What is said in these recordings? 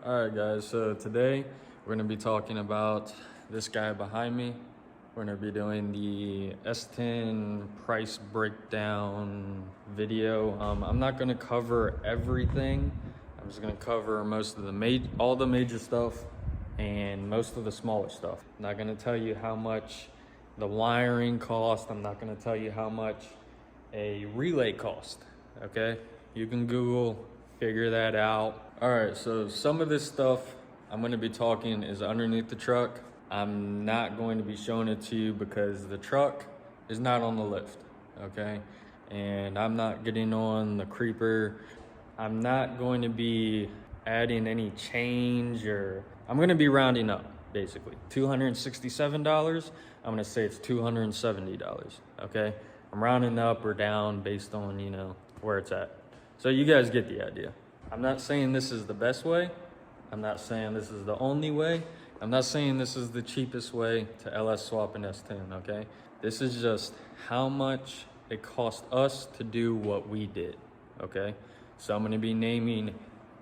All right, guys, so today we're going to be talking about this guy behind me. We're going to be doing the S10 price breakdown video. I'm not going to cover everything. I'm just going to cover most of the all the major stuff and most of the smaller stuff. I'm not going to tell you how much the wiring cost. I'm not going to tell you how much a relay cost, okay? You can Google, figure that out. All right, so some of this stuff I'm gonna be talking is underneath the truck. I'm not going to be showing it to you because the truck is not on the lift, okay? And I'm not getting on the creeper. I'm not going to be adding any change, or I'm gonna be rounding up, basically. $267, I'm gonna say it's $270, okay? I'm rounding up or down based on, where it's at. So you guys get the idea. I'm not saying this is the best way. I'm not saying this is the only way. I'm not saying this is the cheapest way to LS Swapped S10, okay? This is just how much it cost us to do what we did, okay? So I'm gonna be naming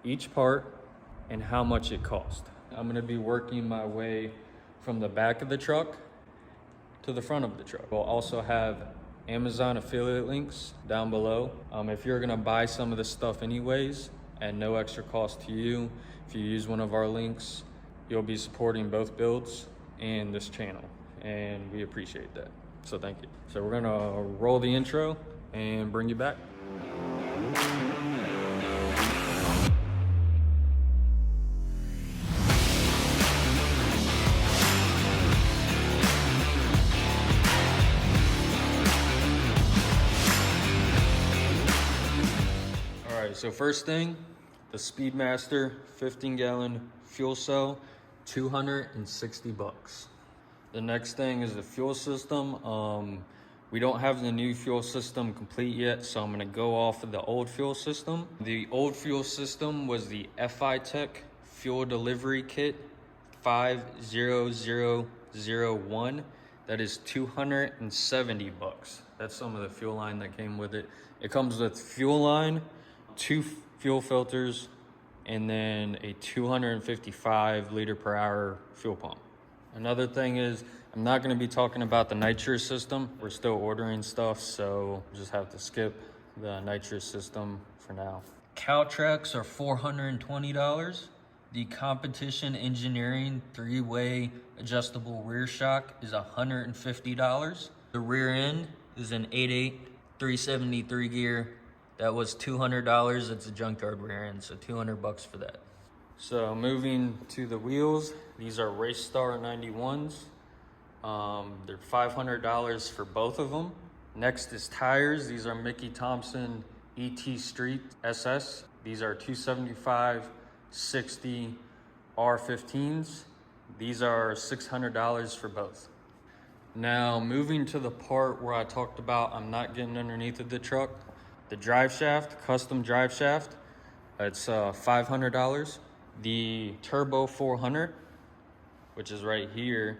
each part and how much it cost. I'm gonna be working my way from the back of the truck to the front of the truck. We'll also have Amazon affiliate links down below. If you're gonna buy some of this stuff anyways, at no extra cost to you, if you use one of our links, you'll be supporting both builds and this channel, and we appreciate that. So thank you. So we're gonna roll the intro and bring you back. So first thing, the Speedmaster 15-gallon fuel cell, $260. The next thing is the fuel system. We don't have the new fuel system complete yet, so I'm gonna go off of the old fuel system. The old fuel system was the Tech Fuel Delivery Kit 50001. That is $270. That's some of the fuel line that came with it. It comes with fuel line, 2 fuel filters, and then a 255 liter per hour fuel pump. Another thing is, I'm not gonna be talking about the nitrous system. We're still ordering stuff, so just have to skip the nitrous system for now. Cow tracks are $420. The Competition Engineering 3-way adjustable rear shock is $150. The rear end is an 8.8 373 gear. That was $200. It's a junkyard rear end, so $200 for that. So moving to the wheels, these are Race Star 91s. They're $500 for both of them. Next is tires. These are Mickey Thompson ET Street SS. These are 275/60 R15s. These are $600 for both. Now moving to the part where I talked about I'm not getting underneath of the truck. The drive shaft, custom drive shaft, it's $500. The Turbo 400, which is right here,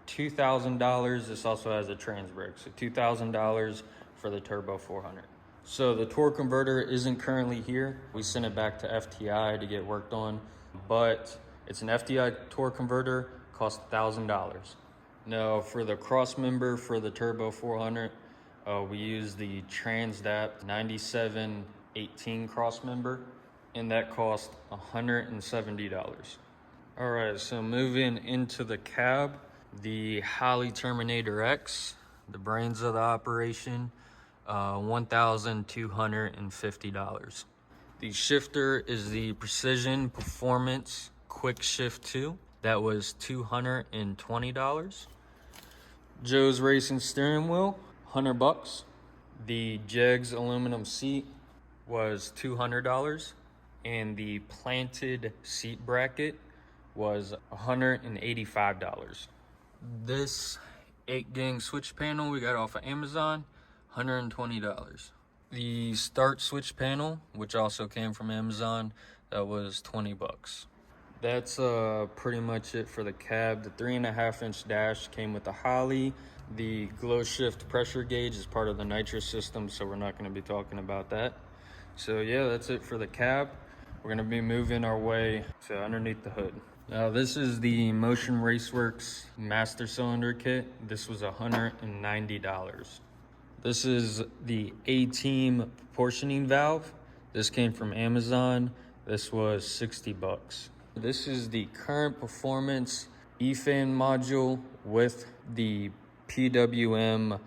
$2,000. This also has a trans brake, so $2,000 for the Turbo 400. So the torque converter isn't currently here. We sent it back to FTI to get worked on, but it's an FTI torque converter, costs $1,000. Now for the cross member for the Turbo 400, we use the Transdapt 9718 cross member, and that cost $170. All right, so moving into the cab, the Holley Terminator X, the brains of the operation, $1,250. The shifter is the Precision Performance Quick Shift 2. That was $220. Joe's Racing steering wheel, $100. The Jegs aluminum seat was $200, and the planted seat bracket was $185. This 8-gang switch panel we got off of Amazon, $120. The start switch panel, which also came from Amazon, that was $20. That's pretty much it for the cab. The 3.5-inch dash came with the holley. The glow shift pressure gauge is part of the nitrous system, so we're not going to be talking about that. So yeah, that's it for the cab. we're gonna be moving our way to underneath the hood. Now this is the Motion Raceworks master cylinder kit. This was $190. This is the A-Team proportioning valve. This came from Amazon. This was 60 bucks. This is the current performance E-fan module with the PWM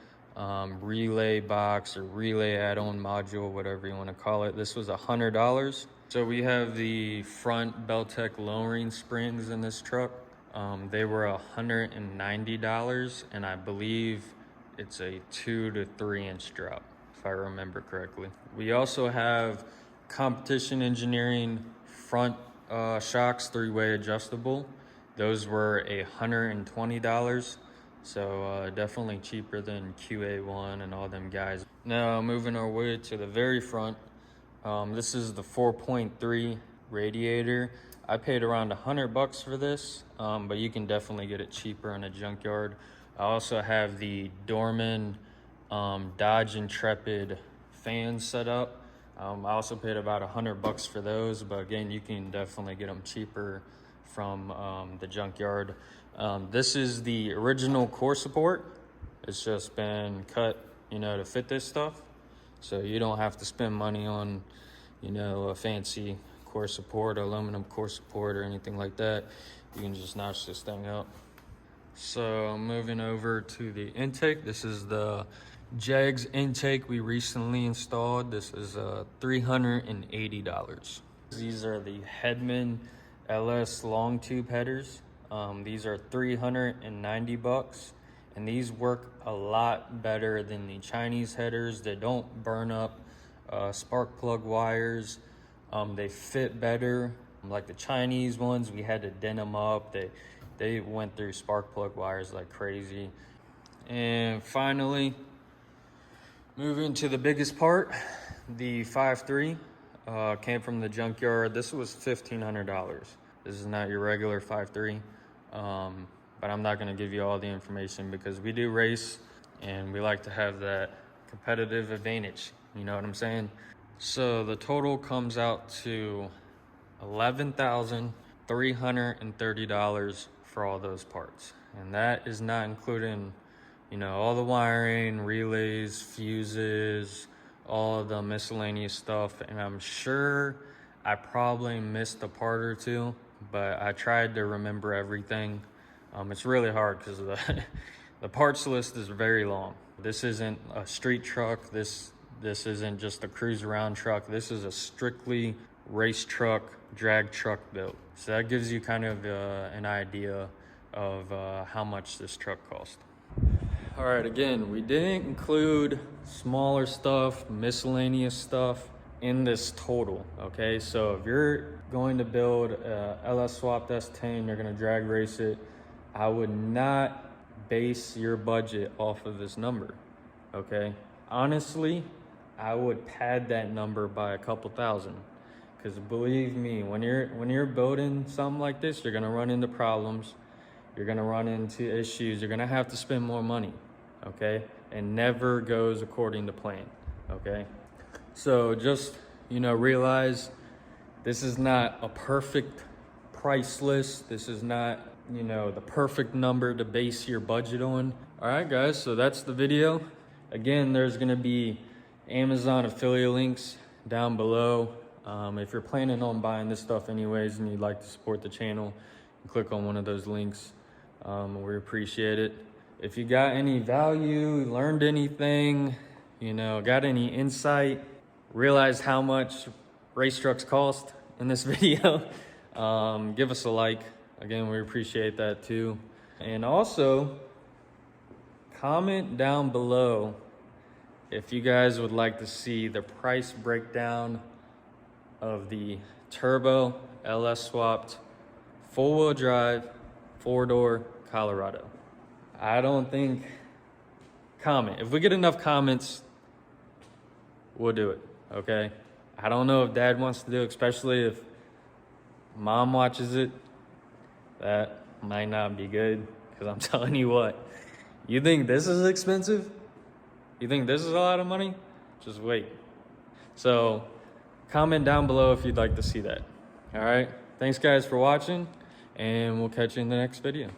relay box or relay add-on module, whatever you want to call it. This was $100. So we have the front Belltech lowering springs in this truck. They were $190, and I believe it's a 2 to 3 inch drop, if I remember correctly. We also have Competition Engineering front shocks, 3-way adjustable. Those were $120. So definitely cheaper than QA1 and all them guys. Now moving our way to the very front. This is the 4.3 radiator. I paid around $100 for this, but you can definitely get it cheaper in a junkyard. I also have the Dorman Dodge Intrepid fans set up. I also paid about $100 for those, but again, you can definitely get them cheaper from the junkyard. This is the original core support. It's just been cut, to fit this stuff. So you don't have to spend money on, a fancy core support, aluminum core support, or anything like that. You can just notch this thing up. So moving over to the intake. This is the Jegs intake we recently installed. This is $380. These are the Hedman LS long tube headers. These are $390, and these work a lot better than the Chinese headers. They don't burn up spark plug wires. They fit better. Like the Chinese ones, we had to dent them up. They went through spark plug wires like crazy. And finally, moving to the biggest part, the 5.3 came from the junkyard. This was $1,500. This is not your regular 5.3, but I'm not gonna give you all the information because we do race and we like to have that competitive advantage. You know what I'm saying? So the total comes out to $11,330 for all those parts. And that is not including, all the wiring, relays, fuses, all of the miscellaneous stuff. And I'm sure I probably missed a part or two, but I tried to remember everything. It's really hard because the parts list is very long. This isn't a street truck. This isn't just a cruise around truck. This is a strictly race truck, drag truck built. So that gives you kind of an idea of how much this truck cost. All right, again, we didn't include smaller stuff, miscellaneous stuff in this total, okay? So if you're going to build a LS Swapped S10, you're gonna drag race it, I would not base your budget off of this number, okay? Honestly, I would pad that number by a couple thousand. Because believe me, when you're building something like this, you're gonna run into problems, you're gonna run into issues, you're gonna have to spend more money, okay? And never goes according to plan, okay? So just, realize this is not a perfect price list. This is not, the perfect number to base your budget on. All right, guys, so that's the video. Again, there's gonna be Amazon affiliate links down below. If you're planning on buying this stuff anyways and you'd like to support the channel, click on one of those links. We appreciate it. If you got any value, learned anything, got any insight, realized how much race trucks cost in this video, give us a like. Again, we appreciate that too. And also, comment down below if you guys would like to see the price breakdown of the turbo LS Swapped 4-wheel drive 4-door Colorado. I don't think, comment. If we get enough comments, we'll do it, okay? I don't know if Dad wants to do it, especially if Mom watches it. That might not be good, because I'm telling you what, you think this is expensive? You think this is a lot of money? Just wait. So comment down below if you'd like to see that. All right, thanks guys for watching, and we'll catch you in the next video.